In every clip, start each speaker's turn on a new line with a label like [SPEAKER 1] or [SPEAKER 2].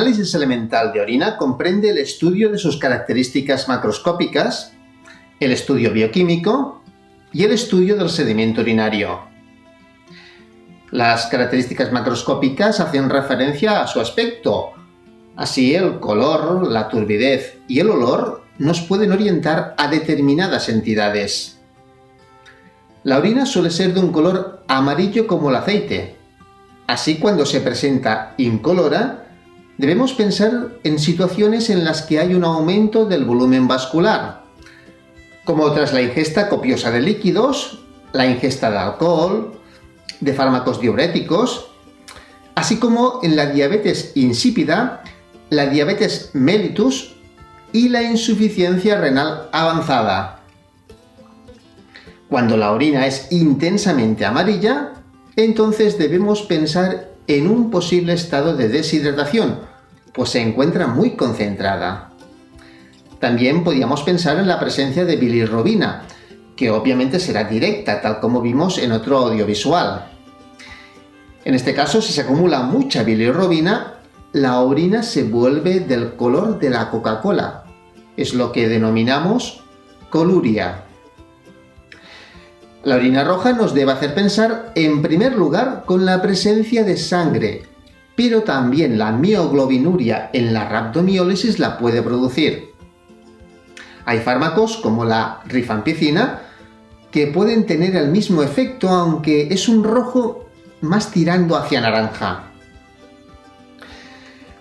[SPEAKER 1] análisis elemental de orina comprende el estudio de sus características macroscópicas, el estudio bioquímico y el estudio del sedimento urinario. Las características macroscópicas hacen referencia a su aspecto. Así, el color, la turbidez y el olor nos pueden orientar a determinadas entidades. La orina suele ser de un color amarillo como el aceite. Así, cuando se presenta incolora, debemos pensar en situaciones en las que hay un aumento del volumen vascular, como tras la ingesta copiosa de líquidos, la ingesta de alcohol, de fármacos diuréticos, así como en la diabetes insípida, la diabetes mellitus y la insuficiencia renal avanzada. Cuando la orina es intensamente amarilla, entonces debemos pensar en un posible estado de deshidratación, pues se encuentra muy concentrada. También podríamos pensar en la presencia de bilirrubina, que obviamente será directa, tal como vimos en otro audiovisual. En este caso, si se acumula mucha bilirrubina, la orina se vuelve del color de la Coca-Cola. Es lo que denominamos coluria. La orina roja nos debe hacer pensar, en primer lugar, con la presencia de sangre, pero también la mioglobinuria en la rhabdomiólisis la puede producir. Hay fármacos como la rifampicina que pueden tener el mismo efecto, aunque es un rojo más tirando hacia naranja.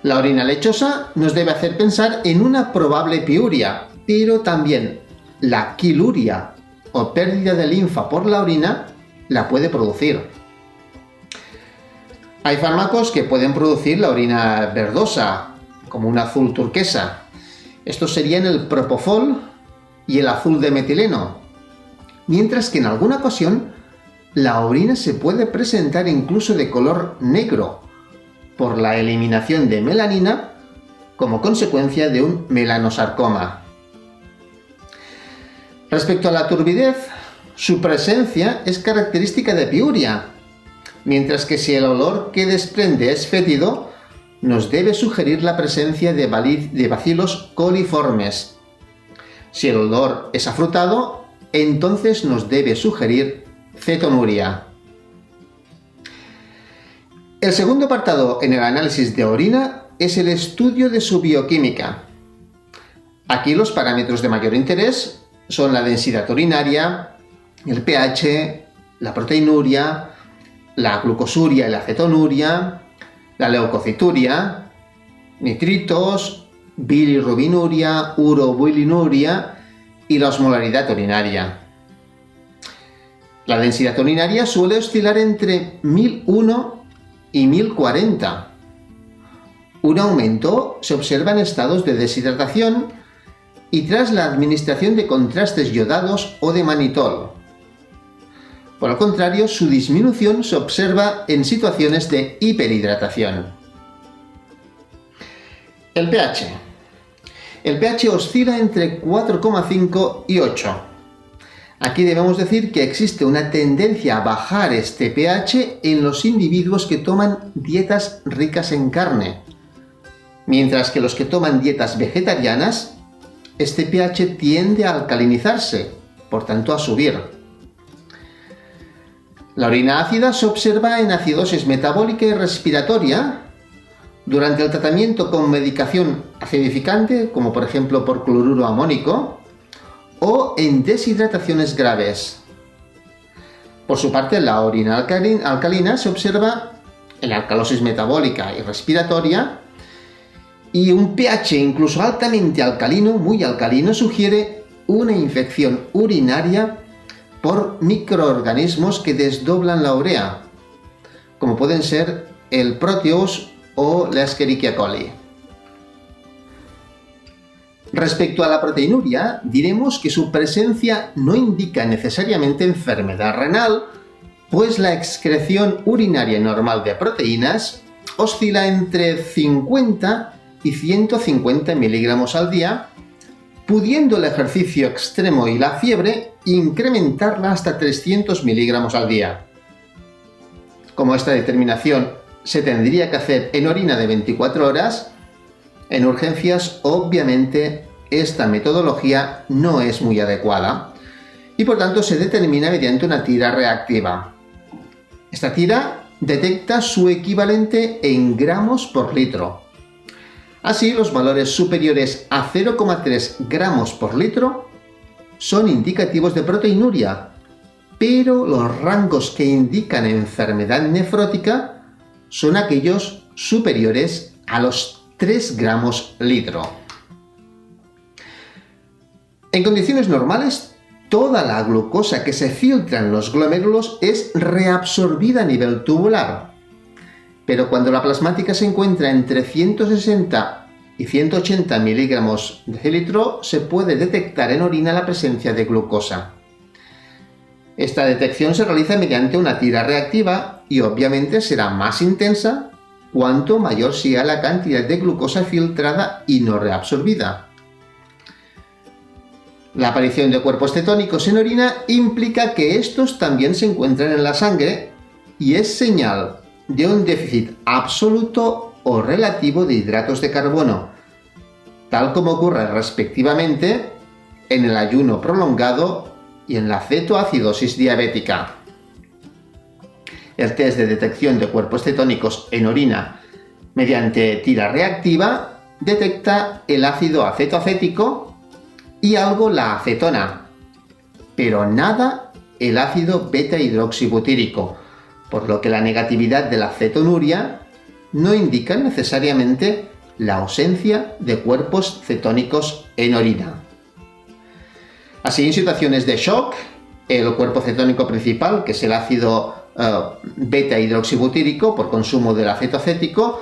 [SPEAKER 1] La orina lechosa nos debe hacer pensar en una probable piuria, pero también la quiluria o pérdida de linfa por la orina la puede producir. Hay fármacos que pueden producir la orina verdosa, como un azul turquesa. Estos serían el propofol y el azul de metileno, mientras que en alguna ocasión la orina se puede presentar incluso de color negro por la eliminación de melanina como consecuencia de un melanosarcoma. Respecto a la turbidez, su presencia es característica de piuria, mientras que si el olor que desprende es fétido, nos debe sugerir la presencia de bacilos coliformes. Si el olor es afrutado, entonces nos debe sugerir cetonuria. El segundo apartado en el análisis de orina es el estudio de su bioquímica. Aquí los parámetros de mayor interés son la densidad urinaria, el pH, la proteinuria, la glucosuria y la cetonuria, la leucocituria, nitritos, bilirrubinuria, urobilinuria y la osmolaridad urinaria. La densidad urinaria suele oscilar entre 1001 y 1040. Un aumento se observa en estados de deshidratación y tras la administración de contrastes yodados o de manitol. Por el contrario, su disminución se observa en situaciones de hiperhidratación. El pH. El pH oscila entre 4,5 y 8. Aquí debemos decir que existe una tendencia a bajar este pH en los individuos que toman dietas ricas en carne, mientras que los que toman dietas vegetarianas, este pH tiende a alcalinizarse, por tanto a subir. La orina ácida se observa en acidosis metabólica y respiratoria durante el tratamiento con medicación acidificante, como por ejemplo por cloruro amónico, o en deshidrataciones graves. Por su parte, la orina alcalina se observa en alcalosis metabólica y respiratoria, y un pH incluso altamente alcalino, muy alcalino, sugiere una infección urinaria por microorganismos que desdoblan la urea, como pueden ser el Proteus o la Escherichia coli. Respecto a la proteinuria, diremos que su presencia no indica necesariamente enfermedad renal, pues la excreción urinaria normal de proteínas oscila entre 50 y 150 miligramos al día, pudiendo el ejercicio extremo y la fiebre incrementarla hasta 300 miligramos al día. Como esta determinación se tendría que hacer en orina de 24 horas, En urgencias, obviamente, esta metodología no es muy adecuada y por tanto se determina mediante una tira reactiva. Esta tira detecta su equivalente en gramos por litro. Así, los valores superiores a 0,3 gramos por litro son indicativos de proteinuria, pero los rangos que indican enfermedad nefrótica son aquellos superiores a los 3 gramos litro. En condiciones normales, toda la glucosa que se filtra en los glomérulos es reabsorbida a nivel tubular, pero cuando la plasmática se encuentra entre 160 y 180 miligramos de litro, se puede detectar en orina la presencia de glucosa. Esta detección se realiza mediante una tira reactiva y obviamente será más intensa cuanto mayor sea la cantidad de glucosa filtrada y no reabsorbida. La aparición de cuerpos cetónicos en orina implica que estos también se encuentran en la sangre y es señal de un déficit absoluto o relativo de hidratos de carbono, tal como ocurre respectivamente en el ayuno prolongado y en la cetoacidosis diabética. El test de detección de cuerpos cetónicos en orina mediante tira reactiva detecta el ácido acetoacético y algo la acetona, pero nada el ácido beta-hidroxibutírico, por lo que la negatividad de la cetonuria no indica necesariamente la ausencia de cuerpos cetónicos en orina. Así, en situaciones de shock, el cuerpo cetónico principal, que es el ácido beta-hidroxibutírico por consumo del acetoacético,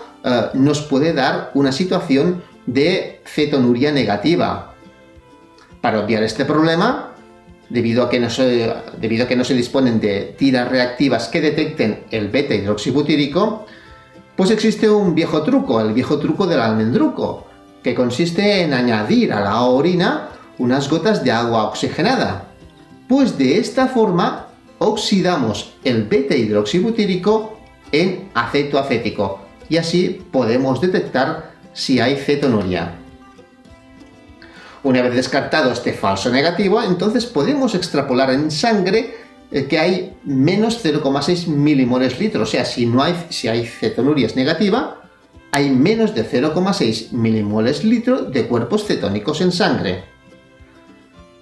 [SPEAKER 1] nos puede dar una situación de cetonuria negativa. Para obviar este problema, debido a que no se disponen de tiras reactivas que detecten el beta-hidroxibutírico, pues existe un viejo truco, el viejo truco del almendruco, que consiste en añadir a la orina unas gotas de agua oxigenada. Pues de esta forma oxidamos el beta-hidroxibutírico en acetoacético y así podemos detectar si hay cetonuria. Una vez descartado este falso negativo, entonces podemos extrapolar en sangre que hay menos 0,6 milimoles litro, o sea, si hay cetonuria es negativa, hay menos de 0,6 milimoles litro de cuerpos cetónicos en sangre.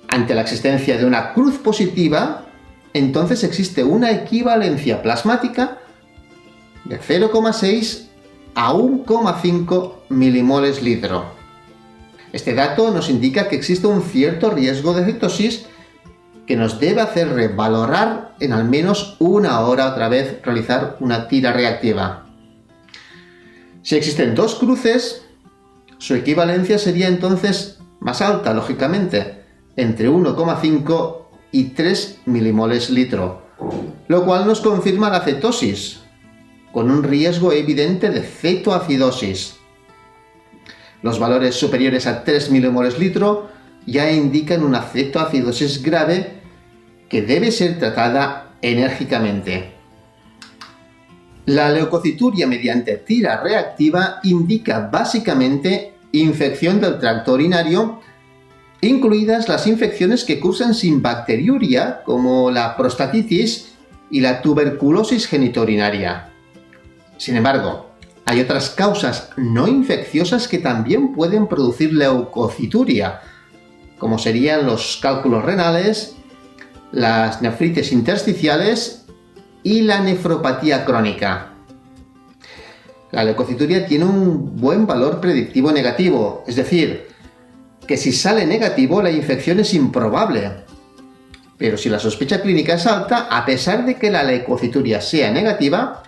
[SPEAKER 1] Ante la existencia de una cruz positiva, entonces existe una equivalencia plasmática de 0,6 a 1,5 milimoles litro. Este dato nos indica que existe un cierto riesgo de cetosis que nos debe hacer revalorar en al menos una hora otra vez realizar una tira reactiva. Si existen dos cruces, su equivalencia sería entonces más alta, lógicamente, entre 1,5 y 3 milimoles litro, lo cual nos confirma la cetosis, con un riesgo evidente de cetoacidosis. Los valores superiores a 3 milimoles litro ya indican una cetoacidosis grave que debe ser tratada enérgicamente. La leucocituria mediante tira reactiva indica básicamente infección del tracto urinario, incluidas las infecciones que cursan sin bacteriuria, como la prostatitis y la tuberculosis genitourinaria. Sin embargo, hay otras causas no infecciosas que también pueden producir leucocituria, como serían los cálculos renales, las nefritis intersticiales y la nefropatía crónica. La leucocituria tiene un buen valor predictivo negativo, es decir, que si sale negativo la infección es improbable. Pero si la sospecha clínica es alta, a pesar de que la leucocituria sea negativa,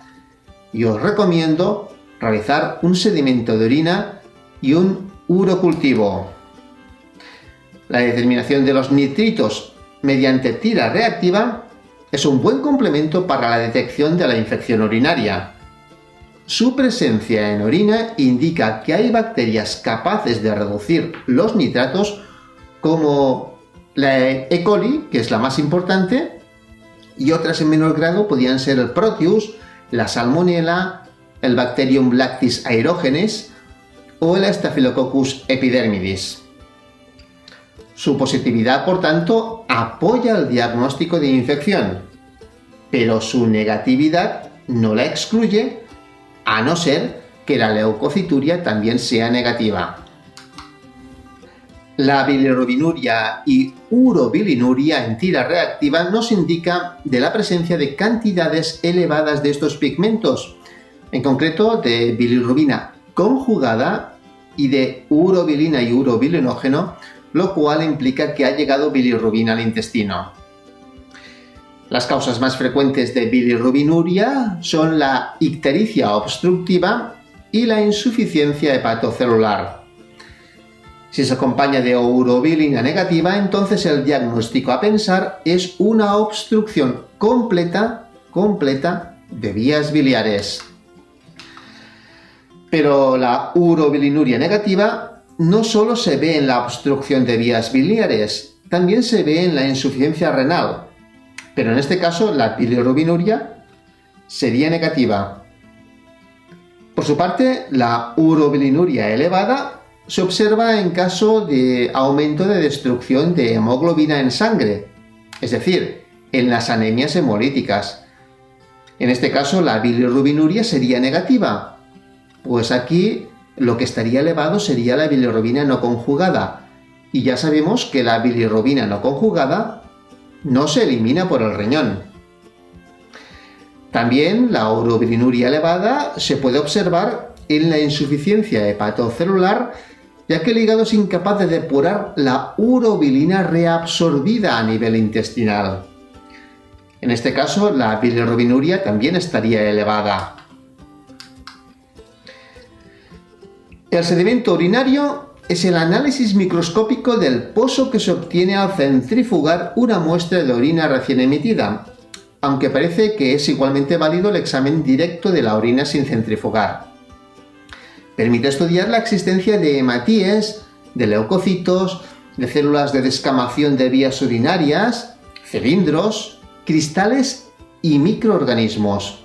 [SPEAKER 1] yo os recomiendo realizar un sedimento de orina y un urocultivo. La determinación de los nitritos mediante tira reactiva es un buen complemento para la detección de la infección urinaria. Su presencia en orina indica que hay bacterias capaces de reducir los nitratos, como la E. coli, que es la más importante, y otras en menor grado podrían ser el Proteus, la Salmonella, el Bacterium lactis aerogenes o el Staphylococcus epidermidis. Su positividad, por tanto, apoya el diagnóstico de infección, pero su negatividad no la excluye, a no ser que la leucocituria también sea negativa. La bilirrubinuria y urobilinuria en tira reactiva nos indica de la presencia de cantidades elevadas de estos pigmentos, en concreto de bilirrubina conjugada y de urobilina y urobilinógeno, lo cual implica que ha llegado bilirrubina al intestino. Las causas más frecuentes de bilirrubinuria son la ictericia obstructiva y la insuficiencia hepatocelular. Si se acompaña de urobilina negativa, entonces el diagnóstico a pensar es una obstrucción completa de vías biliares. Pero la urobilinuria negativa no solo se ve en la obstrucción de vías biliares, también se ve en la insuficiencia renal, pero en este caso la bilirrubinuria sería negativa. Por su parte, la urobilinuria elevada se observa en caso de aumento de destrucción de hemoglobina en sangre, es decir, en las anemias hemolíticas. En este caso, la bilirrubinuria sería negativa, pues aquí lo que estaría elevado sería la bilirrubina no conjugada, y ya sabemos que la bilirrubina no conjugada no se elimina por el riñón. También la urobilinuria elevada se puede observar en la insuficiencia hepatocelular, ya que el hígado es incapaz de depurar la urobilina reabsorbida a nivel intestinal. En este caso, la bilirrubinuria también estaría elevada. El sedimento urinario es el análisis microscópico del pozo que se obtiene al centrifugar una muestra de orina recién emitida, aunque parece que es igualmente válido el examen directo de la orina sin centrifugar. Permite estudiar la existencia de hematíes, de leucocitos, de células de descamación de vías urinarias, cilindros, cristales y microorganismos.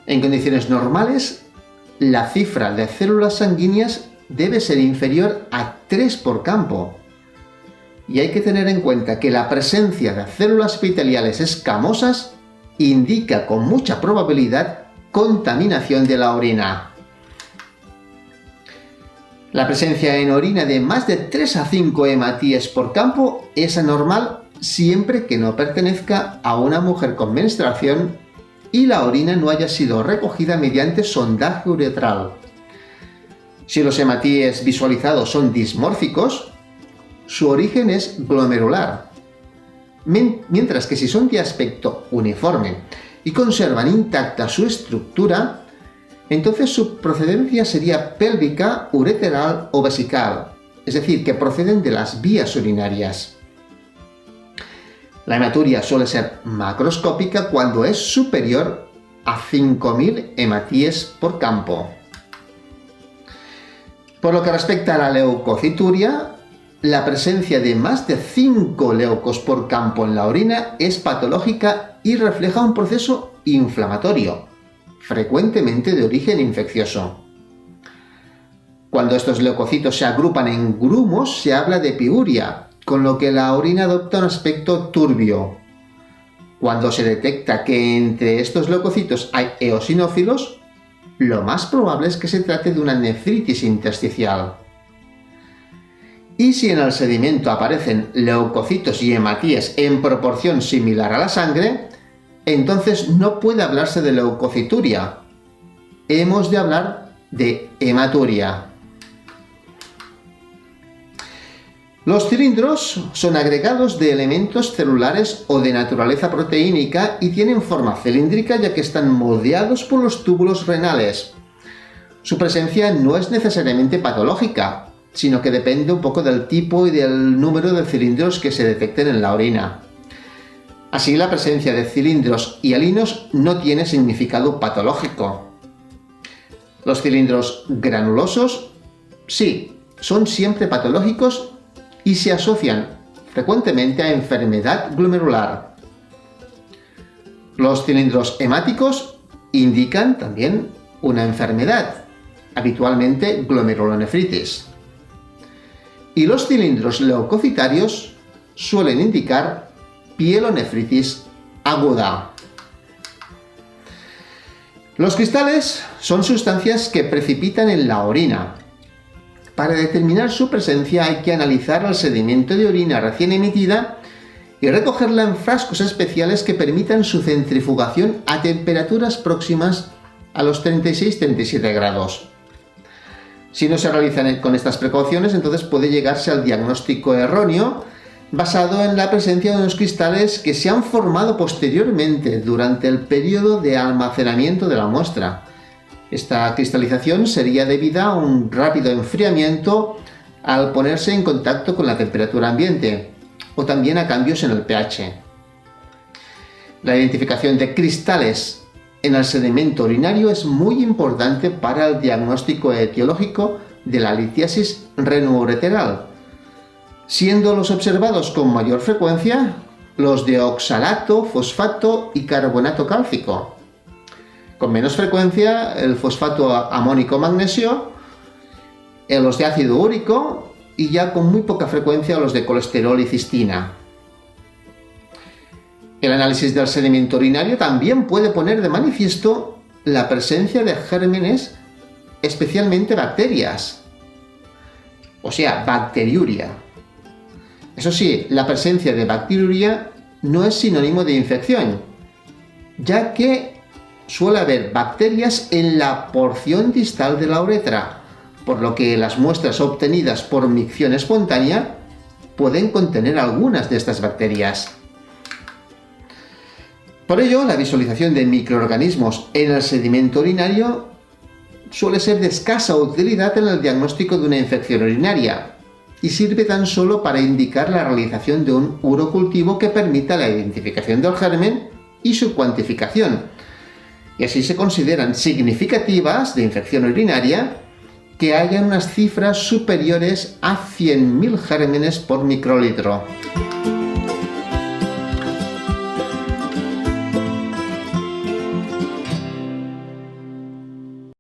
[SPEAKER 1] En condiciones normales, la cifra de células sanguíneas debe ser inferior a 3 por campo. Y hay que tener en cuenta que la presencia de células epiteliales escamosas indica con mucha probabilidad contaminación de la orina. La presencia en orina de más de 3 a 5 hematíes por campo es anormal siempre que no pertenezca a una mujer con menstruación y la orina no haya sido recogida mediante sondaje uretral. Si los hematíes visualizados son dismórficos, su origen es glomerular, mientras que si son de aspecto uniforme y conservan intacta su estructura, entonces su procedencia sería pélvica, ureteral o vesical, es decir, que proceden de las vías urinarias. La hematuria suele ser macroscópica cuando es superior a 5.000 hematíes por campo. Por lo que respecta a la leucocituria, la presencia de más de 5 leucos por campo en la orina es patológica y refleja un proceso inflamatorio, frecuentemente de origen infeccioso. Cuando estos leucocitos se agrupan en grumos, se habla de piuria, con lo que la orina adopta un aspecto turbio. Cuando se detecta que entre estos leucocitos hay eosinófilos, lo más probable es que se trate de una nefritis intersticial. Y si en el sedimento aparecen leucocitos y hematíes en proporción similar a la sangre, entonces no puede hablarse de leucocituria. Hemos de hablar de hematuria. Los cilindros son agregados de elementos celulares o de naturaleza proteínica y tienen forma cilíndrica ya que están moldeados por los túbulos renales. Su presencia no es necesariamente patológica, sino que depende un poco del tipo y del número de cilindros que se detecten en la orina. Así, la presencia de cilindros hialinos no tiene significado patológico. Los cilindros granulosos, sí, son siempre patológicos y se asocian frecuentemente a enfermedad glomerular. Los cilindros hemáticos indican también una enfermedad, habitualmente glomerulonefritis. Y los cilindros leucocitarios suelen indicar pielonefritis aguda. Los cristales son sustancias que precipitan en la orina. Para determinar su presencia hay que analizar el sedimento de orina recién emitida y recogerla en frascos especiales que permitan su centrifugación a temperaturas próximas a los 36-37 grados. Si no se realizan con estas precauciones, entonces puede llegarse al diagnóstico erróneo basado en la presencia de unos cristales que se han formado posteriormente durante el periodo de almacenamiento de la muestra. Esta cristalización sería debida a un rápido enfriamiento al ponerse en contacto con la temperatura ambiente o también a cambios en el pH. La identificación de cristales en el sedimento urinario es muy importante para el diagnóstico etiológico de la litiasis renoureteral, siendo los observados con mayor frecuencia los de oxalato, fosfato y carbonato cálcico. Con menos frecuencia el fosfato amónico magnesio, los de ácido úrico y ya con muy poca frecuencia los de colesterol y cistina. El análisis del sedimento urinario también puede poner de manifiesto la presencia de gérmenes, especialmente bacterias, o sea, bacteriuria. Eso sí, la presencia de bacteriuria no es sinónimo de infección, ya que suele haber bacterias en la porción distal de la uretra, por lo que las muestras obtenidas por micción espontánea pueden contener algunas de estas bacterias. Por ello, la visualización de microorganismos en el sedimento urinario suele ser de escasa utilidad en el diagnóstico de una infección urinaria y sirve tan solo para indicar la realización de un urocultivo que permita la identificación del germen y su cuantificación. Y así se consideran significativas de infección urinaria que hayan unas cifras superiores a 100.000 gérmenes por microlitro.